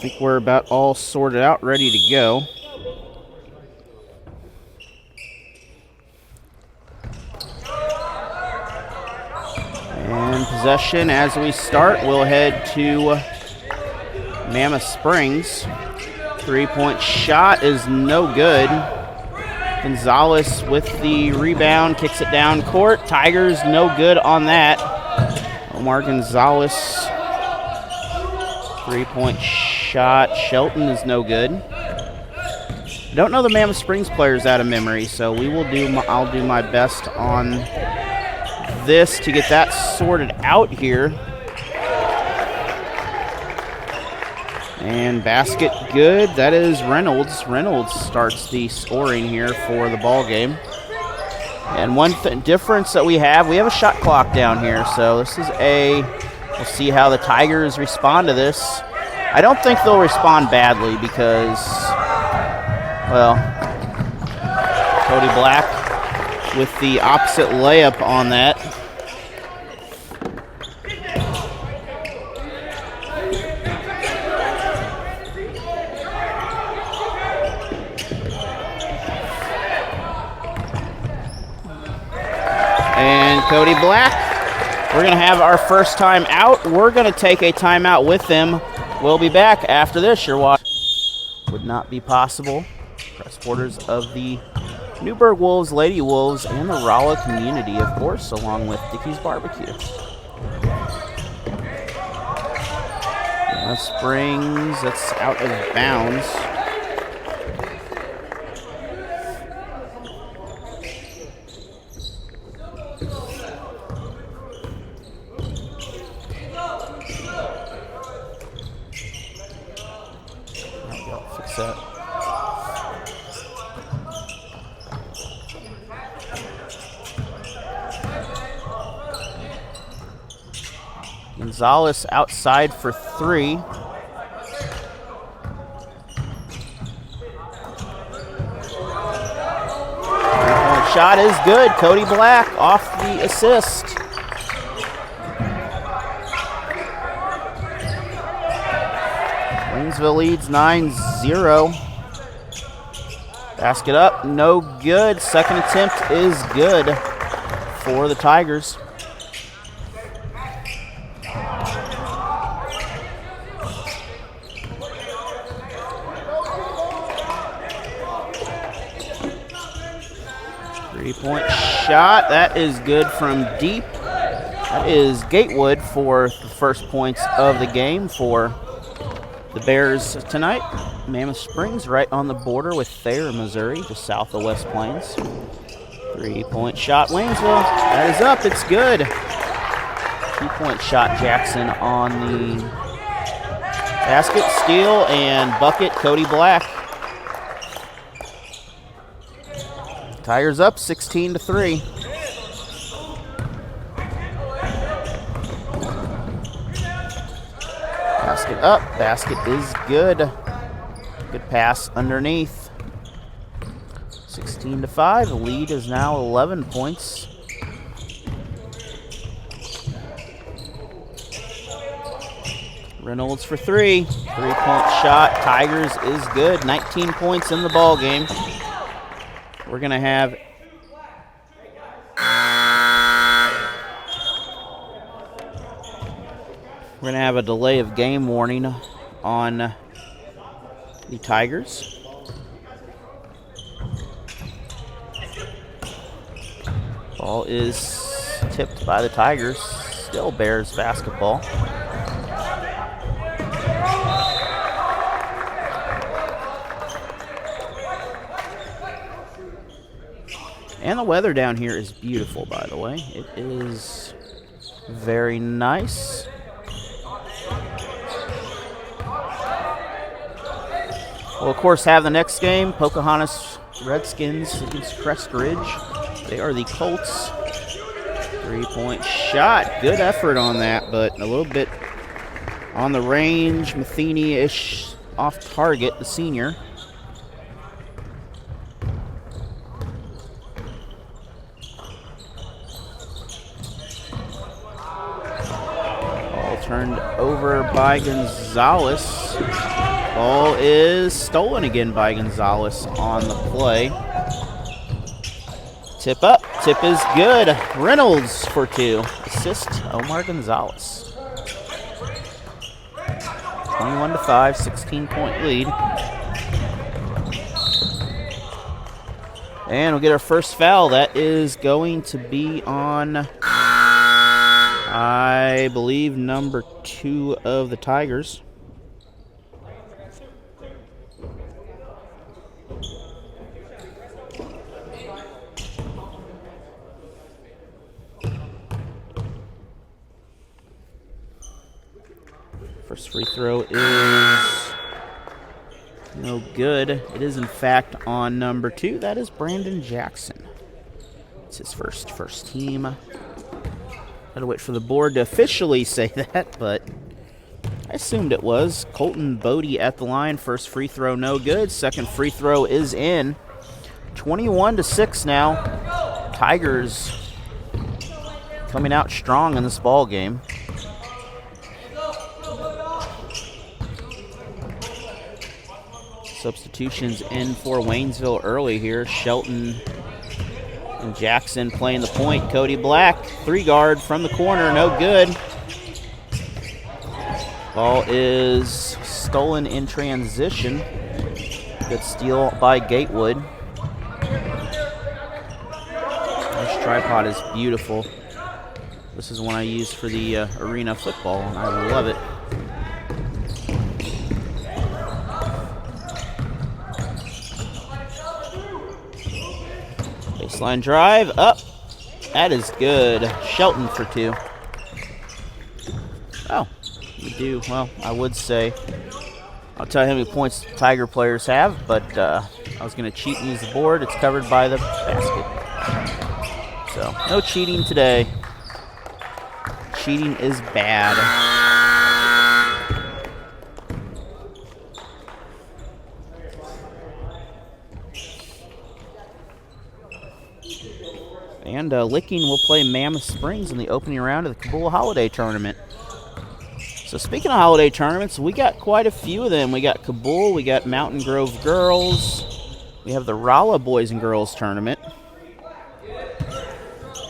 think we're about all sorted out, ready to go. And possession as we start. We'll head to Mammoth Springs. Three-point shot is no good. Gonzalez with the rebound, kicks it down court. Tigers no good on that. Omar Gonzalez, three-point shot. Shelton is no good. Don't know the Mammoth Springs players out of memory, so I'll do my best on this to get that sorted out here. And basket good. That is Reynolds. Reynolds starts the scoring here for the ball game. And one difference that we have a shot clock down here. So this is we'll see how the Tigers respond to this. I don't think they'll respond badly because, well, Cody Black with the opposite layup on that. And Cody Black, we're going to have our first time out. We're going to take a timeout with them. We'll be back after this. Your watch would not be possible. Press supporters of the Newburgh Wolves, Lady Wolves, and the Rolla community, of course, along with Dickey's Barbecue. Springs, that's out of bounds. Fix that. Gonzalez outside for three. Three-point shot is good. Cody Black off the assist. Waynesville leads 9-0. Basket up, no good. Second attempt is good for the Tigers. Three-point shot, that is good from deep. That is Gatewood for the first points of the game for the Bears tonight. Mammoth Springs right on the border with Thayer, Missouri, just south of West Plains. Three-point shot, Waynesville. That is up, it's good. Two-point shot, Jackson on the basket, steal, and bucket, Cody Black. Tigers up 16-3. Basket up, basket is good. Good pass underneath. 16-5, the lead is now 11 points. Reynolds for three. Three-point shot, Tigers is good. 19 points in the ball game. We're going to have a delay of game warning on the Tigers. Ball is tipped by the Tigers. Still Bears basketball. And the weather down here is beautiful, by the way. It is very nice. We'll, of course, have the next game, Pocahontas Redskins against Crest Ridge. They are the Colts. Three-point shot. Good effort on that, but a little bit on the range. Matheny-ish off target, the senior. Ball turned over by Gonzalez. Ball is stolen again by Gonzalez on the play. Tip up. Tip is good. Reynolds for 2. Assist Omar Gonzalez. 21-5, 16-point lead. And we'll get our first foul. That is going to be on, I believe, number 2 of the Tigers. First free throw is no good. It is, in fact, on number 2. That is Brandon Jackson. It's his first team. Had to wait for the board to officially say that, but I assumed it was. Colton Bodie at the line. First free throw, no good. Second free throw is in. 21-6 now. Tigers coming out strong in this ball game. Substitutions in for Waynesville early here. Shelton and Jackson playing the point. Cody Black, 3-guard from the corner, no good. Ball is stolen in transition. Good steal by Gatewood. This tripod is beautiful. This is one I use for the arena football, and I love it. Baseline drive, up. That is good. Shelton for 2. Oh, you do. Well, I would say, I'll tell you how many points Tiger players have, but I was going to cheat and use the board. It's covered by the basket. So, no cheating today. Cheating is bad. And Licking will play Mammoth Springs in the opening round of the Kabul Holiday Tournament. So speaking of holiday tournaments, we got quite a few of them. We got Kabul, we got Mountain Grove Girls, we have the Rolla Boys and Girls Tournament.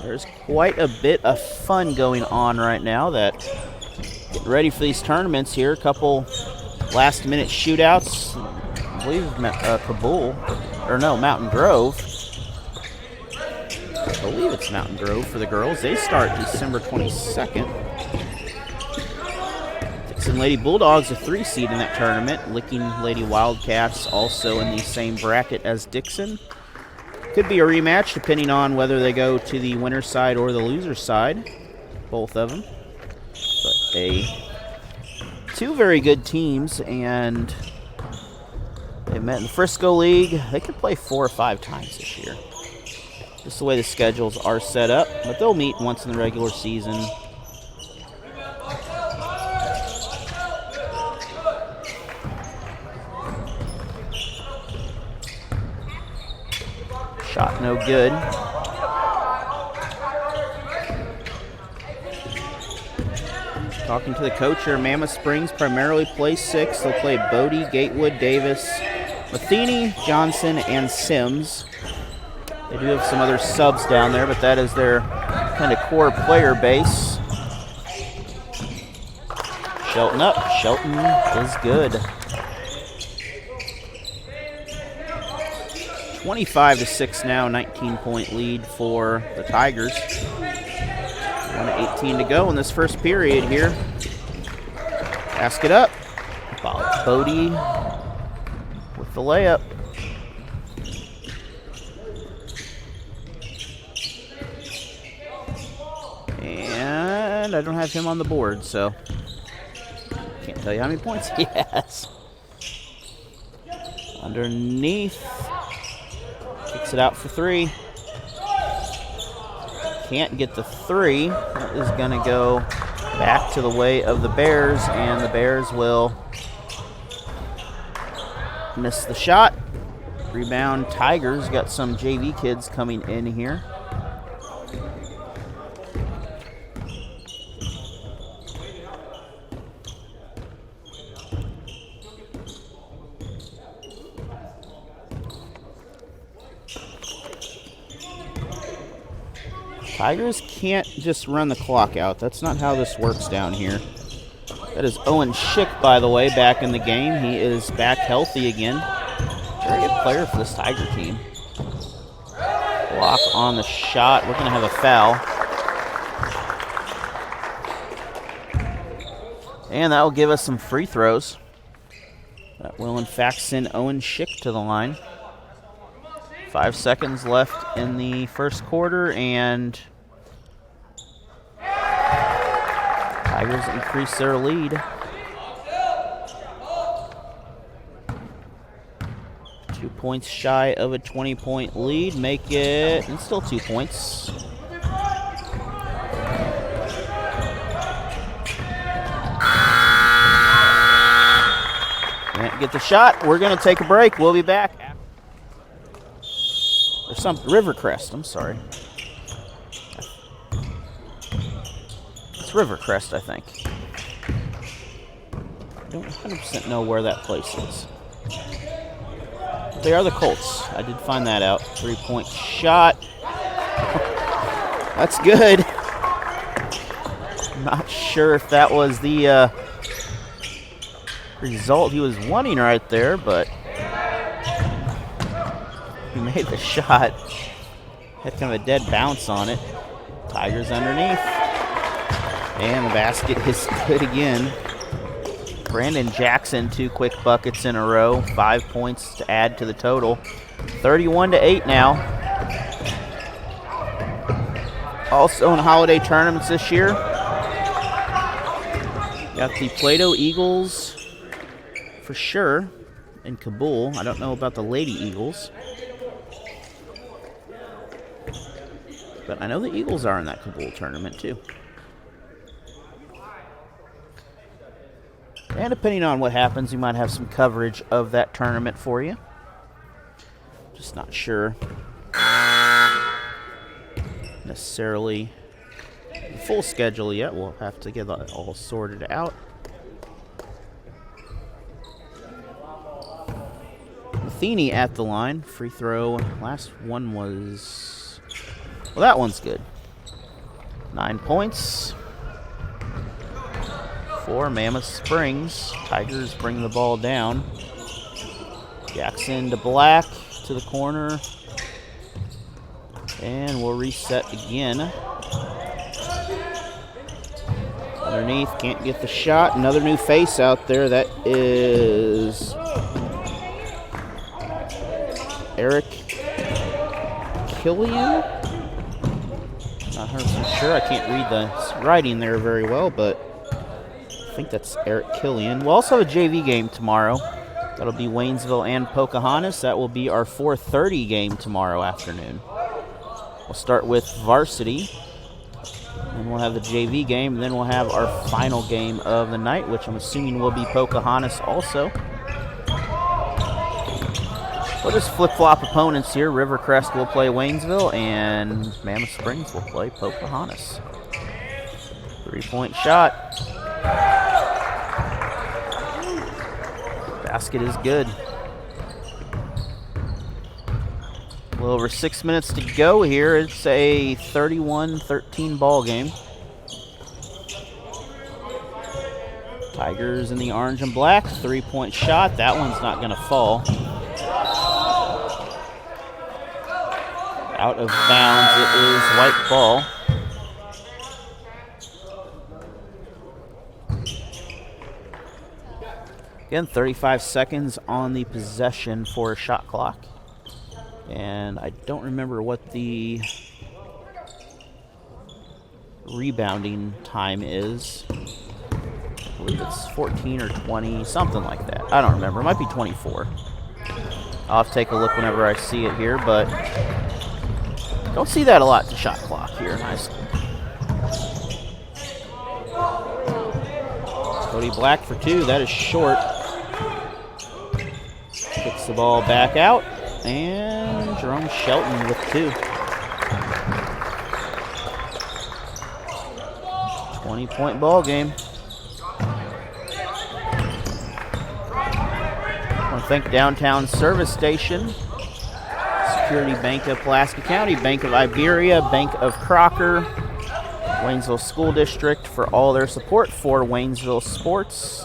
There's quite a bit of fun going on right now. That getting ready for these tournaments here. A couple last-minute shootouts. I believe Kabul, or no, Mountain Grove. I believe it's Mountain Grove for the girls. They start December 22nd. Dixon Lady Bulldogs, a 3-seed in that tournament. Licking Lady Wildcats also in the same bracket as Dixon. Could be a rematch depending on whether they go to the winner's side or the loser's side. Both of them. But two very good teams, and they met in the Frisco League. They could play 4 or 5 times this year. Just the way the schedules are set up. But they'll meet once in the regular season. Shot no good. Talking to the coach here, Mammoth Springs primarily plays 6. They'll play Bodie, Gatewood, Davis, Matheny, Johnson, and Sims. They do have some other subs down there, but that is their kind of core player base. Shelton up. Shelton is good. 25-6 now, 19-point lead for the Tigers. 1:18 to go in this first period here. Basket up. Bodie with the layup. And I don't have him on the board, so can't tell you how many points he has. Underneath. Kicks it out for 3. Can't get the 3. That is going to go back to the way of the Bears, and the Bears will miss the shot. Rebound Tigers. Got some JV kids coming in here. Tigers can't just run the clock out. That's not how this works down here. That is Owen Schick, by the way, back in the game. He is back healthy again. Very good player for this Tiger team. Block on the shot. We're going to have a foul. And that will give us some free throws. That will, in fact, send Owen Schick to the line. 5 seconds left in the first quarter, and Tigers increase their lead. 2 points shy of a 20-point lead. Make it, and still 2 points. Can't get the shot. We're going to take a break. We'll be back. Or some Rivercrest, I'm sorry. It's Rivercrest, I think. I don't 100% know where that place is. They are the Colts. I did find that out. 3-point shot. That's good. Not sure if that was the result he was wanting right there, but he made the shot. Had kind of a dead bounce on it. Tigers underneath. And the basket is good again. Brandon Jackson, 2 quick buckets in a row. 5 points to add to the total. 31-8 now. Also in holiday tournaments this year, got the Plato Eagles for sure in Kabul. I don't know about the Lady Eagles, but I know the Eagles are in that Kabul tournament too. And depending on what happens, we might have some coverage of that tournament for you. Just not sure necessarily the full schedule yet. We'll have to get that all sorted out. Matheny at the line. Free throw. Last one was... well, that one's good. 9 points for Mammoth Springs. Tigers bring the ball down. Jackson to Black to the corner. And we'll reset again. Underneath, can't get the shot. Another new face out there. That is Eric Killian. Not 100% sure. I can't read the writing there very well, but I think that's Eric Killian. We'll also have a JV game tomorrow. That'll be Waynesville and Pocahontas. That will be our 4:30 game tomorrow afternoon. We'll start with varsity, and we'll have the JV game, and then we'll have our final game of the night, which I'm assuming will be Pocahontas also. We'll just flip-flop opponents here. Rivercrest will play Waynesville, and Mammoth Springs will play Pocahontas. 3-point shot. Basket is good. A little over 6 minutes to go here. It's a 31-13 ball game. Tigers in the orange and black. 3-point shot. That one's not going to fall. Out of bounds. It is white ball. Again, 35 seconds on the possession for a shot clock. And I don't remember what the rebounding time is. I believe it's 14 or 20, something like that. I don't remember. It might be 24. I'll have to take a look whenever I see it here, but don't see that a lot to shot clock here in high school. Cody Black for 2. That is short. Kicks the ball back out. And Jerome Shelton with 2. 20-point ball game. I want to thank Downtown Service Station. Security Bank of Pulaski County, Bank of Iberia, Bank of Crocker, Waynesville School District for all their support for Waynesville sports.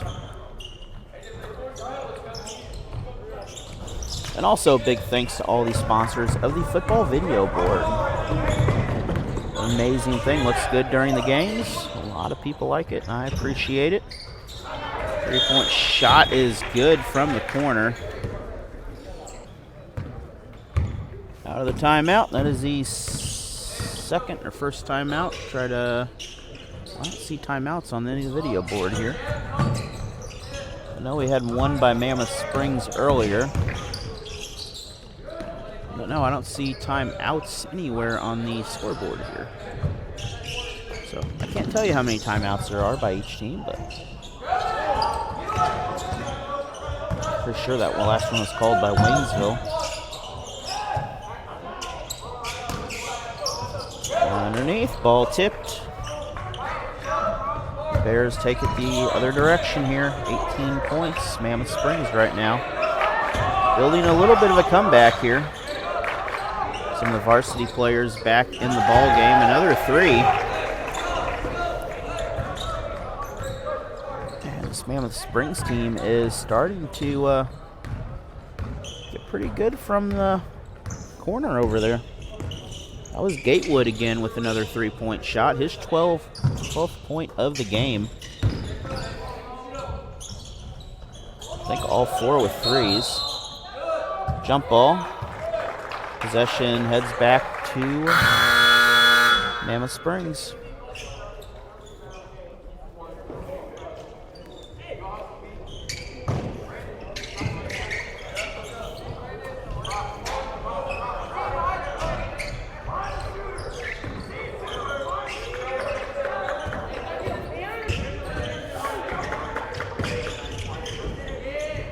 And also big thanks to all the sponsors of the football video board. Amazing thing, looks good during the games. A lot of people like it, and I appreciate it. 3-point shot is good from the corner. Out of the timeout. That is the second or first timeout. I don't see timeouts on any video board here. I know we had one by Mammoth Springs earlier. But no, I don't see timeouts anywhere on the scoreboard here. So I can't tell you how many timeouts there are by each team, but for sure that last one was called by Waynesville. Underneath, ball tipped. Bears take it the other direction here. 18 points, Mammoth Springs right now. Building a little bit of a comeback here. Some of the varsity players back in the ball game. Another three. And this Mammoth Springs team is starting to get pretty good from the corner over there. That was Gatewood again with another 3-point shot. His 12th point of the game. I think all 4 with threes. Jump ball. Possession heads back to Mammoth Springs.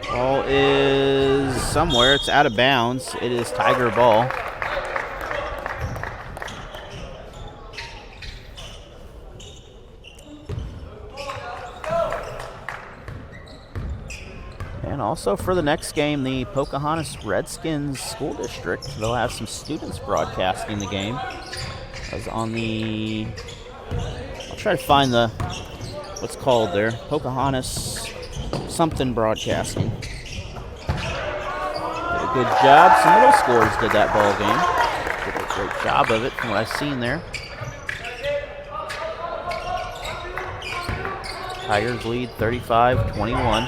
Ball is somewhere. It's out of bounds. It is Tiger ball. And also for the next game, the Pocahontas Redskins School District. They'll have some students broadcasting the game. I was on the... I'll try to find the... what's called there. Pocahontas something broadcasting. Did a good job. Some middle schoolers did that ball game. Did a great job of it from what I've seen there. Tigers lead 35-21.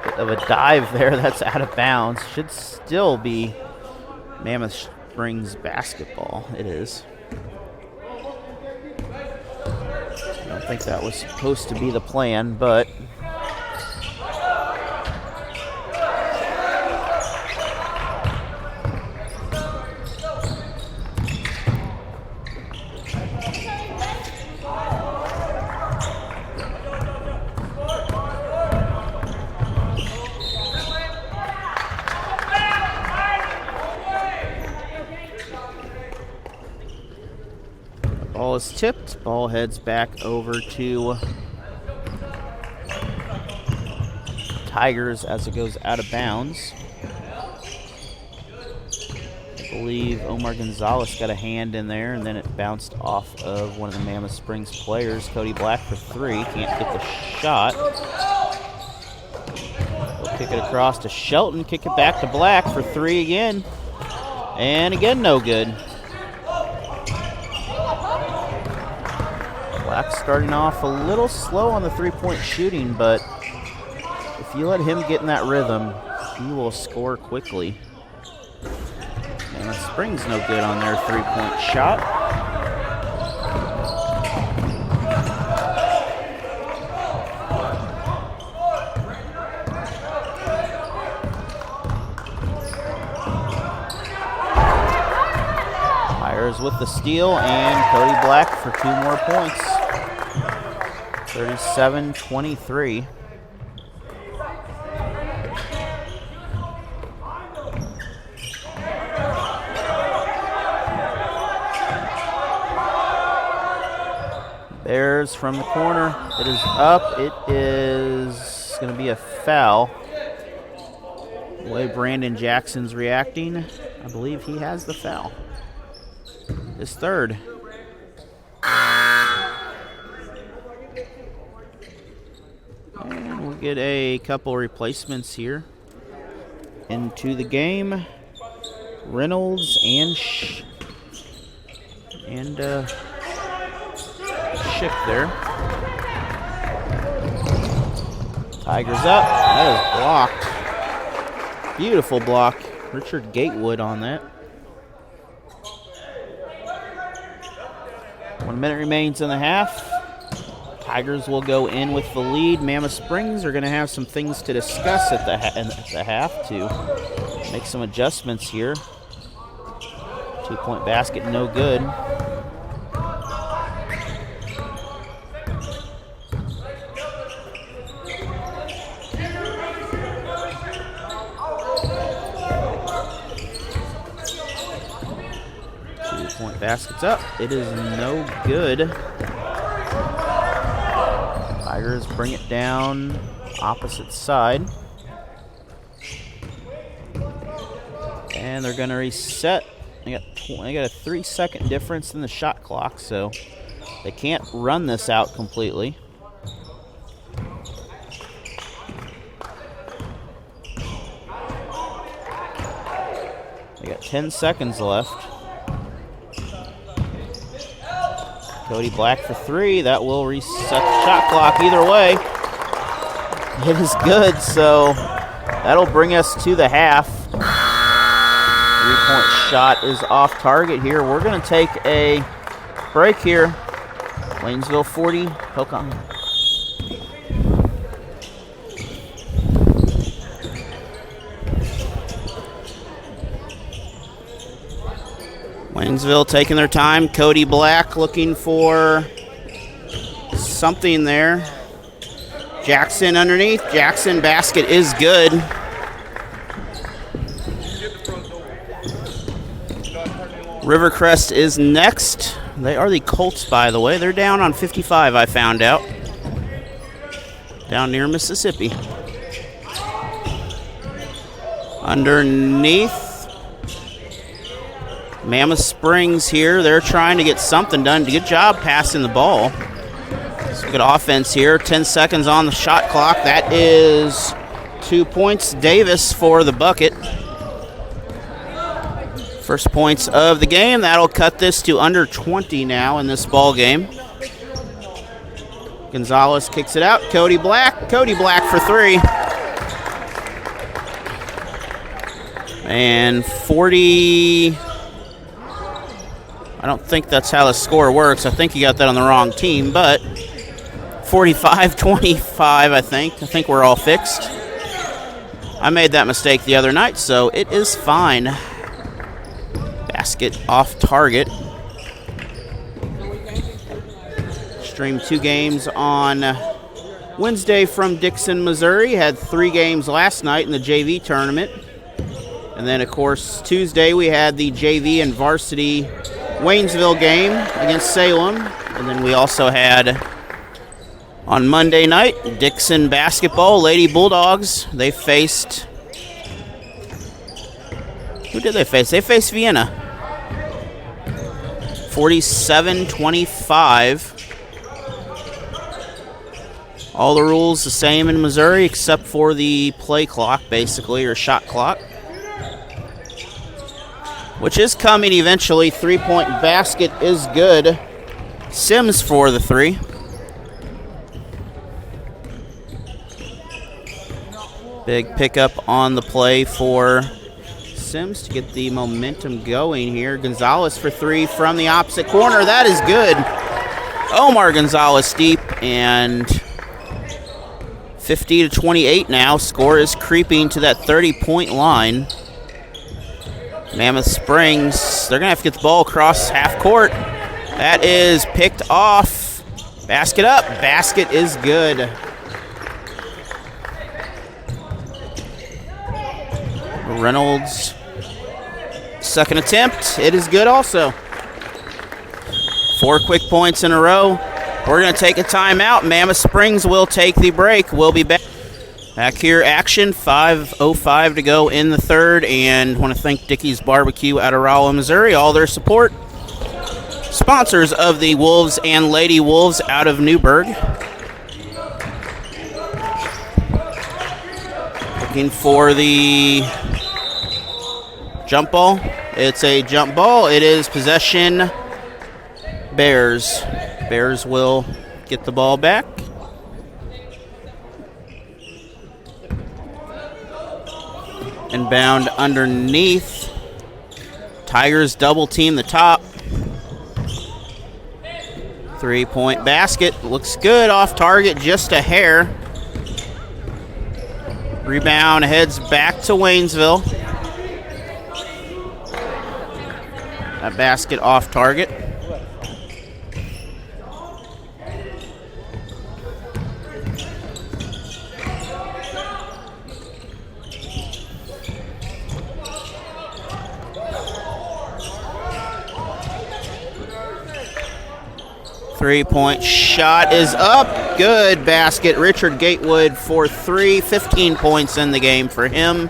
Bit of a dive there. That's out of bounds. Should still be Mammoth Springs basketball. It is. I don't think that was supposed to be the plan, but ball is tipped. Ball heads back over to Tigers as it goes out of bounds. I believe Omar Gonzalez got a hand in there, and then it bounced off of one of the Mammoth Springs players. Cody Black for 3. Can't get the shot. We'll kick it across to Shelton. Kick it back to Black for 3 again. And again, no good. Black's starting off a little slow on the 3-point shooting, but if you let him get in that rhythm, he will score quickly. And Springs no good on their 3-point shot. Myers with the steal, and Cody Black for 2 more points. 37-23. Bears from the corner. It is up. It is going to be a foul. The way Brandon Jackson's reacting, I believe he has the foul. His third. And we'll get a couple replacements here into the game. Reynolds and Schick there. Tigers up. That is blocked. Beautiful block. Richard Gatewood on that. 1 minute remains in the half. Tigers will go in with the lead. Mammoth Springs are going to have some things to discuss at the half to make some adjustments here. 2-point basket, no good. Basket's up. It is no good. Tigers bring it down opposite side. And they're going to reset. They got a 3-second difference in the shot clock, so they can't run this out completely. They got 10 seconds left. Cody Black for 3. That will reset the shot clock either way. It is good, so that'll bring us to the half. 3-point shot is off target here. We're going to take a break here. Waynesville 40, Pocahontas. Waynesville taking their time. Cody Black looking for something there. Jackson underneath. Jackson basket is good. Rivercrest is next. They are the Colts, by the way. They're down on 55, I found out. Down near Mississippi. Underneath. Mammoth Springs here. They're trying to get something done. Good job passing the ball. So good offense here. 10 seconds on the shot clock. That is 2 points. Davis for the bucket. First points of the game. That'll cut this to under 20 now in this ball game. Gonzalez kicks it out. Cody Black. Cody Black for 3. And 40... I don't think that's how the score works. I think you got that on the wrong team, but 45-25, I think. I think we're all fixed. I made that mistake the other night, so it is fine. Basket off target. Streamed 2 games on Wednesday from Dixon, Missouri. Had 3 games last night in the JV tournament. And then, of course, Tuesday we had the JV and varsity Waynesville game against Salem. And then we also had on Monday night Dixon basketball, Lady Bulldogs. They faced, who did they face? They faced Vienna. 47-25. All the rules the same in Missouri except for the play clock, basically, or shot clock, which is coming eventually. 3-point basket is good. Sims for the 3. Big pickup on the play for Sims to get the momentum going here. Gonzalez for 3 from the opposite corner. That is good. Omar Gonzalez deep, and 50-28 now. Score is creeping to that 30-point line. Mammoth Springs, they're going to have to get the ball across half court. That is picked off. Basket up. Basket is good. Reynolds, second attempt. It is good also. 4 quick points in a row. We're going to take a timeout. Mammoth Springs will take the break. We'll be back. Back here, action, 5:05 to go in the third, and want to thank Dickey's Barbecue out of Rolla, Missouri, all their support. Sponsors of the Wolves and Lady Wolves out of Newburgh. Looking for the jump ball. It's a jump ball. It is possession Bears. Bears will get the ball back. Inbound underneath. Tigers double team the top. 3-point basket. Looks good, off target, just a hair. Rebound heads back to Waynesville. That basket off target. Three-point shot is up. Good basket. Richard Gatewood for 3. 15 points in the game for him.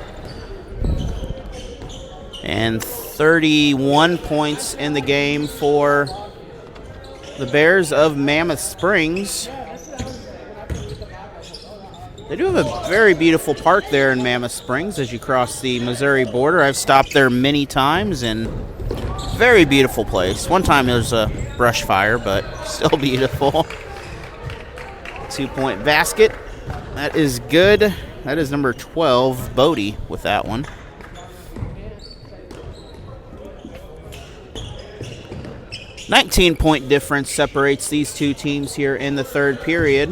And 31 points in the game for the Bears of Mammoth Springs. They do have a very beautiful park there in Mammoth Springs as you cross the Missouri border. I've stopped there many times, and very beautiful place. One time there was a brush fire, but still beautiful. 2-point basket. That is good. That is number 12, Bodie, with that one. $19-point difference separates these two teams here in the third period.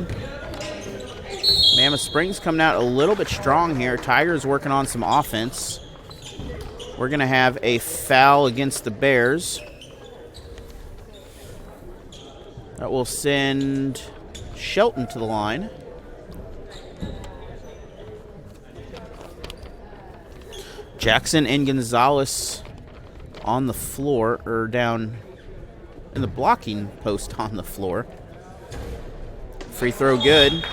Mammoth Springs coming out a little bit strong here. Tigers working on some offense. We're going to have a foul against the Bears. That will send Shelton to the line. Jackson and Gonzalez on the floor, or down in the blocking post on the floor. Free throw good.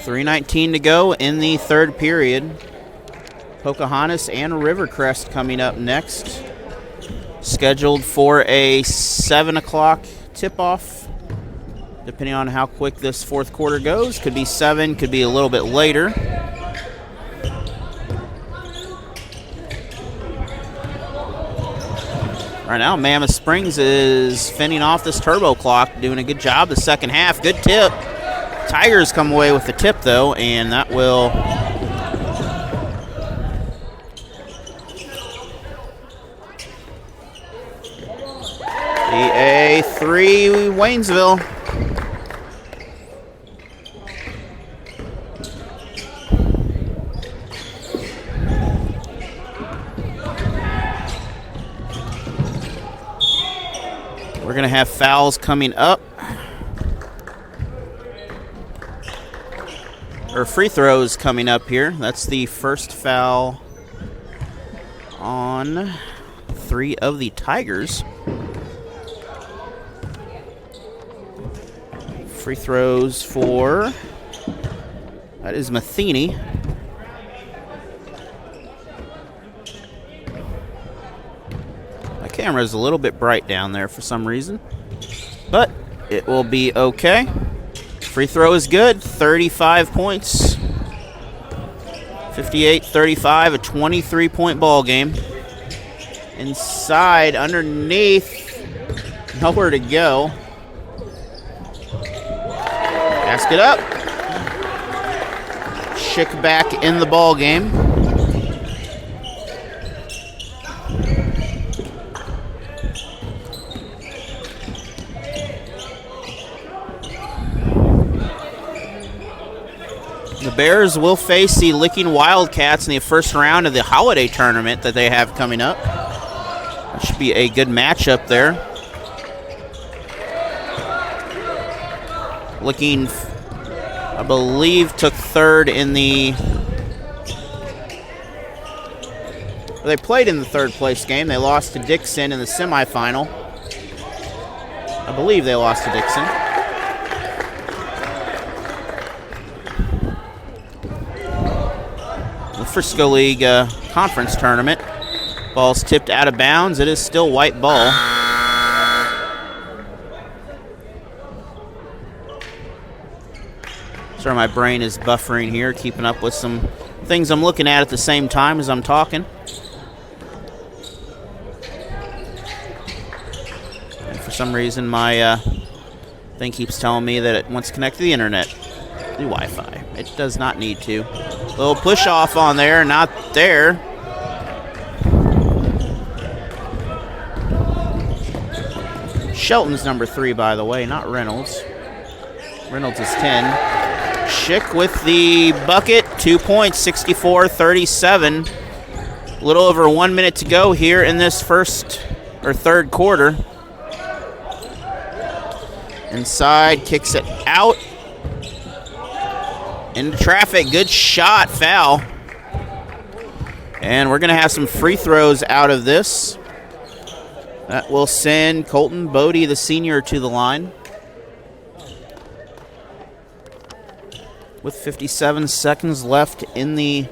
.319 to go in the third period. Pocahontas and Rivercrest coming up next. Scheduled for a 7 o'clock tip-off. Depending on how quick this fourth quarter goes. Could be 7, could be a little bit later. Right now, Mammoth Springs is fending off this turbo clock, doing a good job the second half. Good tip. Tigers come away with the tip, though, and that will be a 3 Waynesville. We're going to have fouls coming up. Or free throws coming up here. That's the first foul on 3 of the Tigers. Free throws for, that is Matheny. My camera is a little bit bright down there for some reason, but it will be okay. Free throw is good, 35 points. 58-35, a 23-point ball game. Inside, underneath, nowhere to go. Basket up. Schick back in the ball game. The Bears will face the Licking Wildcats in the first round of the holiday tournament that they have coming up. That should be a good matchup there. Licking, I believe, took third in the... They played in the third place game. They lost to Dixon in the semifinal. I believe they lost to Dixon. the Frisco League conference tournament. Ball's tipped out of bounds. It is still white ball. Sorry, my brain is buffering here, keeping up with some things I'm looking at the same time as I'm talking. And for some reason, my thing keeps telling me that it wants to connect to the internet, the Wi-Fi. It does not need to. Little push off on there, not there. Shelton's number 3, by the way, not Reynolds. Reynolds is 10. Schick with the bucket, 2 points, 64-37. A little over 1 minute to go here in this third quarter. Inside, kicks it out. Into traffic, good shot, foul. And we're going to have some free throws out of this. That will send Colton Bodie, the senior, to the line. With 57 seconds left in the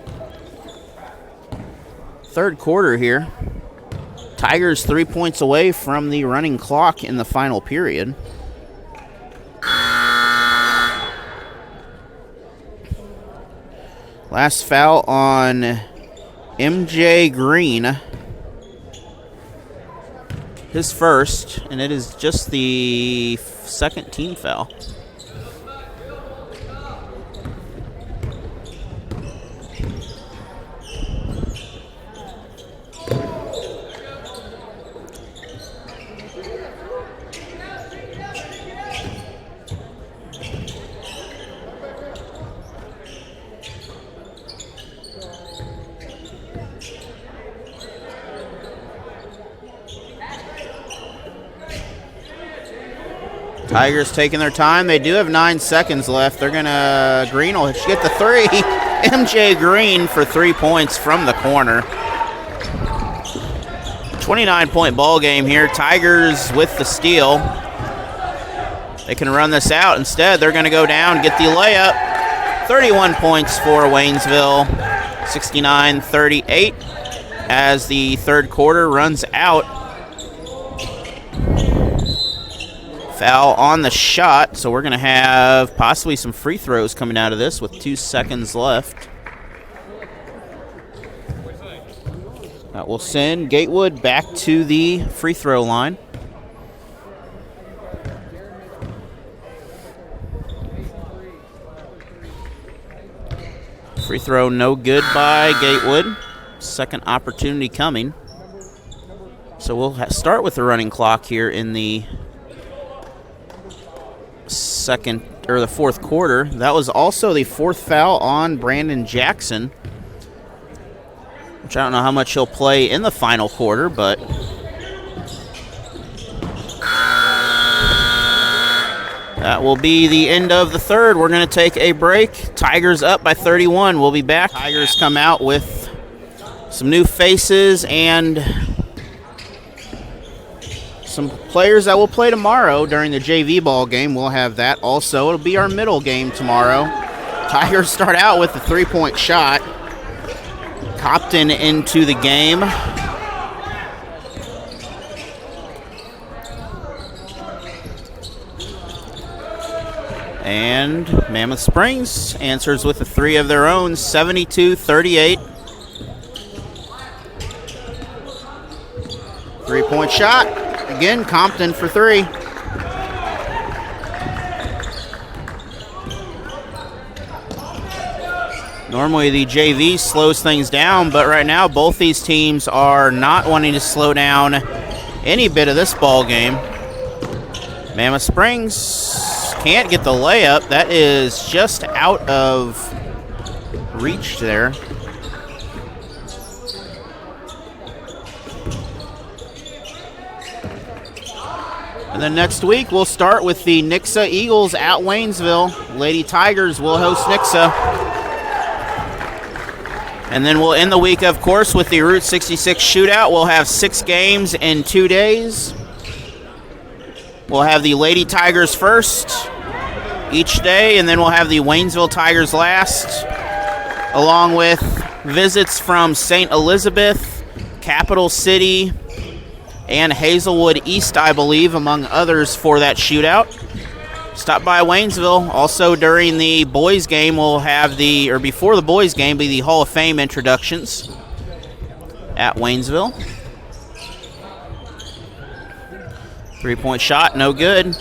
third quarter here. Tigers 3 points away from the running clock in the final period. Last foul on MJ Green. His first, and it is just the second team foul. Tigers taking their time. They do have 9 seconds left. They're going to, Green will get the 3. MJ Green for 3 points from the corner. 29-point ball game here. Tigers with the steal. They can run this out. Instead, they're going to go down, get the layup. 31 points for Waynesville. 69-38 as the third quarter runs out. Foul on the shot, so we're going to have possibly some free throws coming out of this with 2 seconds left. That will send Gatewood back to the free throw line. Free throw no good by Gatewood. Second opportunity coming. So we'll start with the running clock here in the the fourth quarter. That was also the 4th foul on Brandon Jackson, which I don't know how much he'll play in the final quarter, but that will be the end of the third. We're going to take a break. Tigers up by 31. We'll be back. Tigers come out with some new faces and some players that will play tomorrow during the JV ball game. We'll have that also. It'll be our middle game tomorrow. Tigers start out with a 3-point shot. Copton into the game. And Mammoth Springs answers with a 3 of their own, 72-38. 3-point shot. Again, Compton for 3. Normally the JV slows things down, but right now both these teams are not wanting to slow down any bit of this ball game. Mammoth Springs can't get the layup. That is just out of reach there. And then next week, we'll start with the Nixa Eagles at Waynesville. Lady Tigers will host Nixa. And then we'll end the week, of course, with the Route 66 shootout. We'll have 6 games in 2 days. We'll have the Lady Tigers first each day, and then we'll have the Waynesville Tigers last, along with visits from St. Elizabeth, Capital City, and Hazelwood East, I believe, among others for that shootout. Stop by Waynesville. Also during the boys game, we'll have before the boys game, be the Hall of Fame introductions at Waynesville. 3-point shot, no good.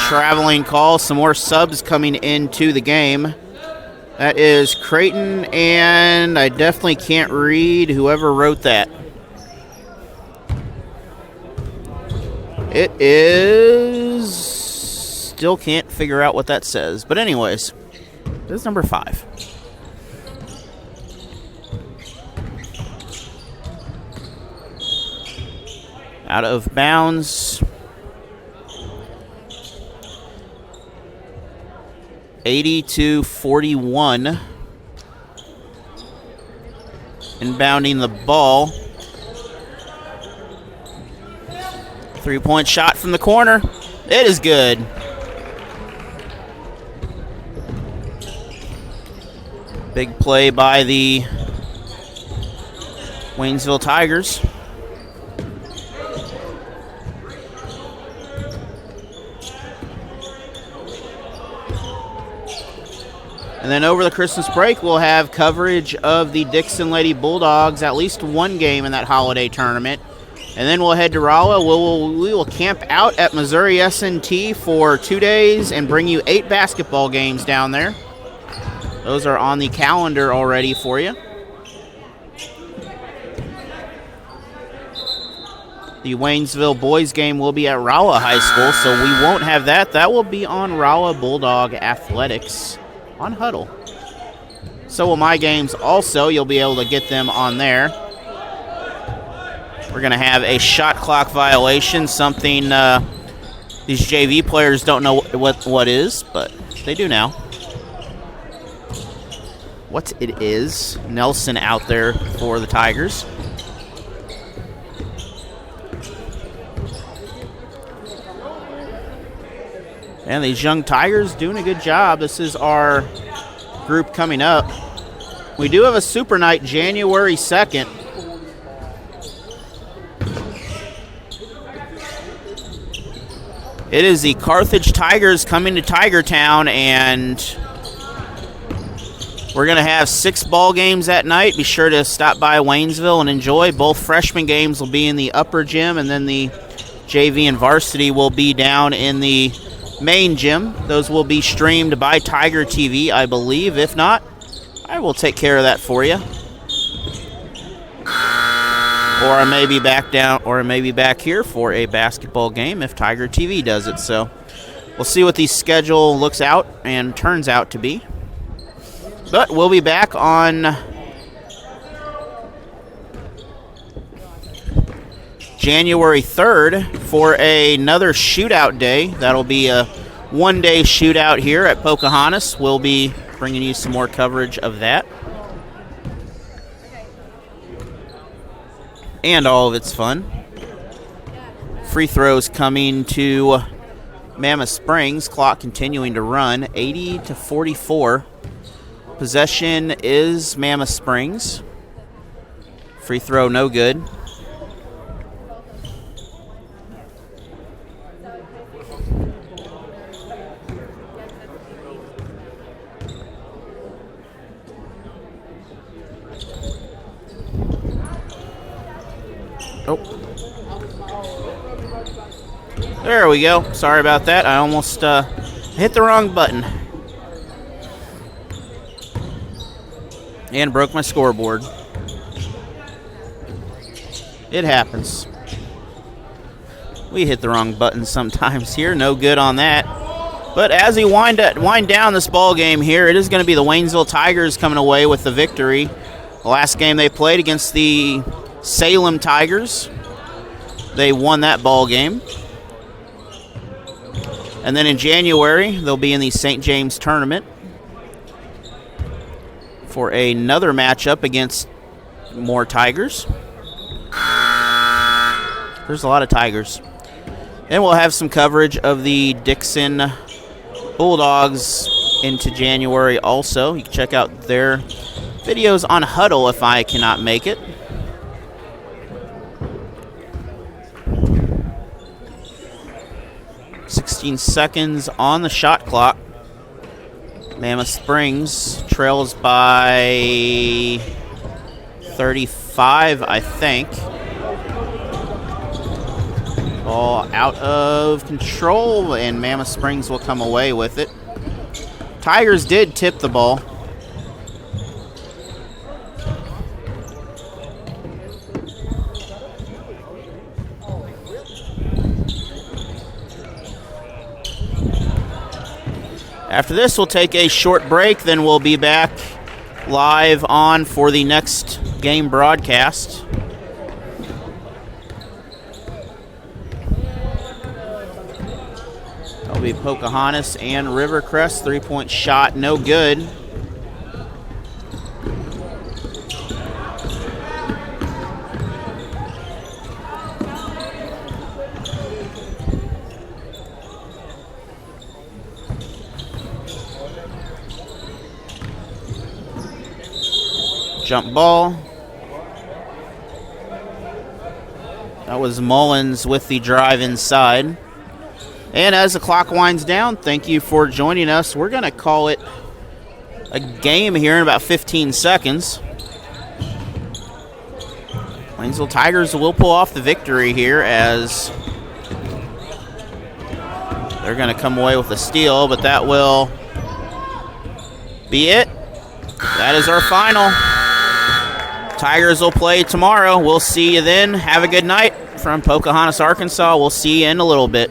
Traveling call, some more subs coming into the game. That is Creighton, and I definitely can't read whoever wrote that. It is... still can't figure out what that says. But anyways, this is number 5. Out of bounds. 80-41. Inbounding the ball. 3-point shot from the corner. It is good. Big play by the Waynesville Tigers. And then over the Christmas break, we'll have coverage of the Dixon Lady Bulldogs, at least one game in that holiday tournament. And then we'll head to Rolla. We will camp out at Missouri S&T for 2 days and bring you 8 basketball games down there. Those are on the calendar already for you. The Waynesville boys game will be at Rolla High School, so we won't have that. That will be on Rolla Bulldog Athletics on Huddle. So will my games also. You'll be able to get them on there. We're going to have a shot clock violation, something these JV players don't know what is, but they do now. What it is. Nelson out there for the Tigers. And these young Tigers doing a good job. This is our group coming up. We do have a Super Night January 2nd. It is the Carthage Tigers coming to Tigertown, and we're going to have 6 ball games that night. Be sure to stop by Waynesville and enjoy. Both freshman games will be in the upper gym, and then the JV and varsity will be down in the main gym. Those will be streamed by Tiger TV, I believe. If not, I will take care of that for you. Or I may be back down, or I may be back here for a basketball game if Tiger TV does it. So we'll see what the schedule looks out and turns out to be. But we'll be back on January 3rd for another shootout day. That'll be a one-day shootout here at Pocahontas. We'll be bringing you some more coverage of that. And all of its fun. Free throws coming to Mammoth Springs. Clock continuing to run. 80-44. Possession is Mammoth Springs. Free throw no good. Oh. There we go. Sorry about that. I almost hit the wrong button. And broke my scoreboard. It happens. We hit the wrong button sometimes here. No good on that. But as we wind down this ball game here, it is going to be the Waynesville Tigers coming away with the victory. The last game they played against the Salem Tigers, they won that ball game. And then in January, they'll be in the St. James tournament for another matchup against more Tigers. There's a lot of Tigers. And we'll have some coverage of the Dixon Bulldogs into January also. You can check out their videos on Huddle if I cannot make it. .16 seconds on the shot clock. Mammoth Springs trails by 35, I think. Ball out of control, and Mammoth Springs will come away with it. Tigers did tip the ball. After this, we'll take a short break, then we'll be back live on for the next game broadcast. That'll be Pocahontas and Rivercrest. Three-point shot, no good. Jump ball. That was Mullins with the drive inside. And as the clock winds down, thank you for joining us. We're going to call it a game here in about 15 seconds. Waynesville Tigers will pull off the victory here as they're going to come away with a steal, but that will be it. That is our final. Tigers will play tomorrow. We'll see you then. Have a good night from Pocahontas, Arkansas. We'll see you in a little bit.